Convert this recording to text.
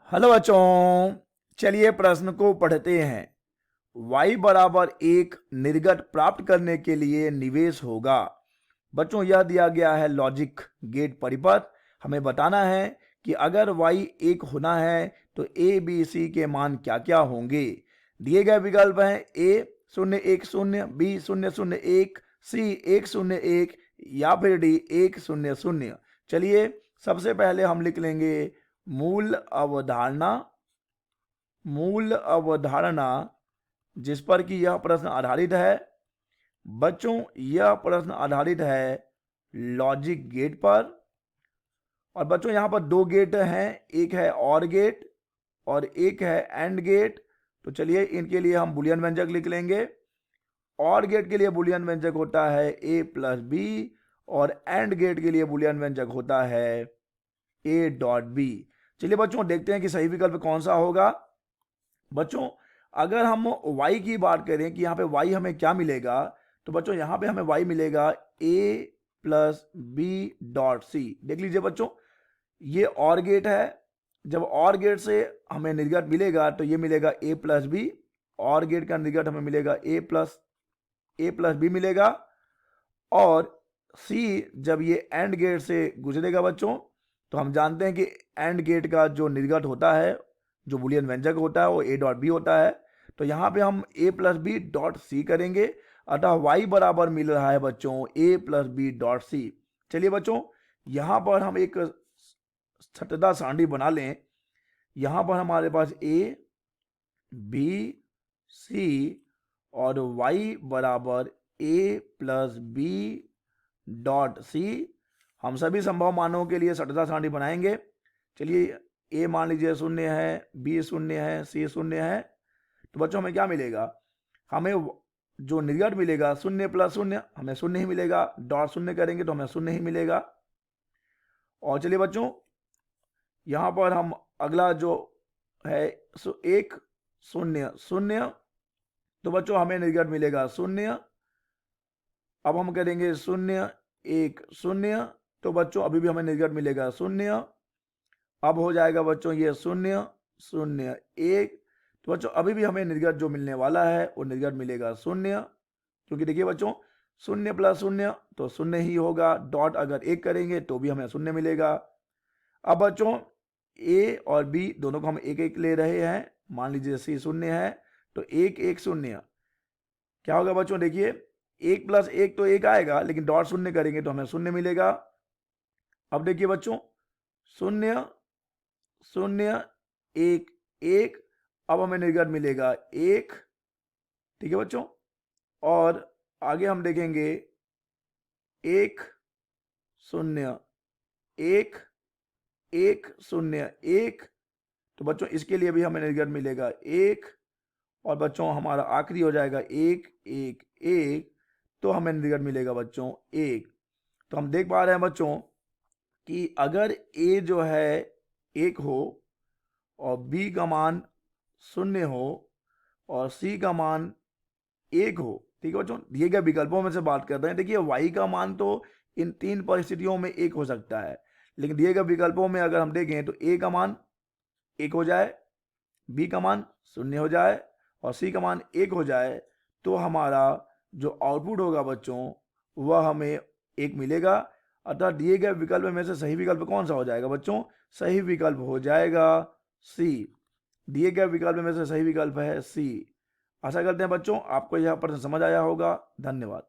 Hello बच्चों, चलिए प्रश्न को पढ़ते हैं। y बराबर 1 निर्गत प्राप्त करने के लिए निवेश होगा। बच्चों यह दिया गया है लॉजिक गेट परिपथ। हमें बताना है कि अगर y 1 होना है तो a b c के मान क्या क्या होंगे। दिए गए विकल्प हैं a 0 1 0, b 0 0 1, c 1 0 1 या फिर d 1 0 0। चलिए सबसे पहले हम लिख लेंगे मूल अवधारणा। मूल अवधारणा जिस पर कि यह प्रश्न आधारित है। बच्चों यह प्रश्न आधारित है लॉजिक गेट पर। और बच्चों यहां पर दो गेट हैं, एक है और गेट और एक है एंड गेट। तो चलिए इनके लिए हम बुलियन व्यंजक लिख लेंगे। और गेट के लिए बुलियन व्यंजक होता है a प्लस बी और एंड गेट के लिए बुलियन व्यंजक होता है a डॉट बी। चलिए बच्चों देखते हैं कि सही विकल्प कौन सा होगा। बच्चों अगर हम y की बात करें कि यहाँ पे y हमें क्या मिलेगा, तो बच्चों यहाँ पे हमें y मिलेगा a plus b dot c. देख लीजिए बच्चों, ये और गेट है। जब और गेट से हमें निर्गत मिलेगा तो ये मिलेगा a प्लस बी। और गेट का निर्गत हमें मिलेगा a प्लस बी मिलेगा। और c जब ये एंड गेट से गुजरेगा बच्चों, तो हम जानते हैं कि एंड गेट का जो निर्गत होता है, जो बुलियन व्यंजक होता है, वो a डॉट बी होता है। तो यहाँ पे हम a plus b dot c करेंगे। अतः y बराबर मिल रहा है बच्चों a plus b dot c. चलिए बच्चों यहाँ पर हम एक छठदा सांडी बना लें। यहाँ पर हमारे पास a b c और y बराबर a plus b dot c. हम सभी संभव मानों के लिए छठदा सांडी बनाएंगे। चलिए a मान लीजिए 0 है, b 0 है, c 0 है। तो बच्चों हमें क्या मिलेगा, हमें जो निर्गत मिलेगा 0 प्लस 0 हमें 0 ही मिलेगा। डॉट 0 करेंगे तो हमें 0 ही मिलेगा। और चलिए बच्चों यहाँ पर हम अगला जो है 1 0 0, तो बच्चों हमें निर्गत मिलेगा 0। अब हम करेंगे 0 1 0, तो बच्चों अभी भी हमें निर्गत मिलेगा 0। अब हो जाएगा बच्चों ये 0 0 1, तो बच्चों अभी भी हमें निर्गत जो मिलने वाला है वो निर्गत मिलेगा 0। क्योंकि देखिए बच्चों 0 प्लस 0 तो 0 ही होगा। डॉट अगर 1 करेंगे तो भी हमें 0 मिलेगा। अब बच्चों a और b दोनों को हम एक एक ले रहे हैं। मान लीजिए c 0 है तो 1 1 0 क्या होगा बच्चों, देखिए 1 प्लस 1 तो 1 आएगा, लेकिन डॉट 0 करेंगे तो हमें 0 मिलेगा। अब देखिए बच्चों 0 0 1 1, अब हमें निर्गत मिलेगा 1। ठीक है बच्चों, और आगे हम देखेंगे 1 0 1 1 0 1, तो बच्चों इसके लिए भी हमें निर्गत मिलेगा 1। और बच्चों हमारा आखिरी हो जाएगा 1 1 1, तो हमें निर्गत मिलेगा बच्चों 1। तो हम देख पा रहे हैं बच्चों कि अगर a जो है 1 हो और b का मान 0 हो और c का मान 1 हो, ठीक है बच्चों, दिए गए विकल्पों में से बात करते हैं। देखिए y का मान तो इन तीन परिस्थितियों में 1 हो सकता है, लेकिन दिए गए विकल्पों में अगर हम देखें तो a का मान 1 हो जाए, b का मान 0 हो जाए और c का मान 1 हो जाए, तो हमारा जो आउटपुट होगा बच्चों वह हमें 1 मिलेगा। अतः दिए गए विकल्प में से सही विकल्प कौन सा हो जाएगा बच्चों, सही विकल्प हो जाएगा सी। दिए गए विकल्प में से सही विकल्प है सी। आशा करते हैं बच्चों आपको यह प्रश्न समझ आया होगा। धन्यवाद।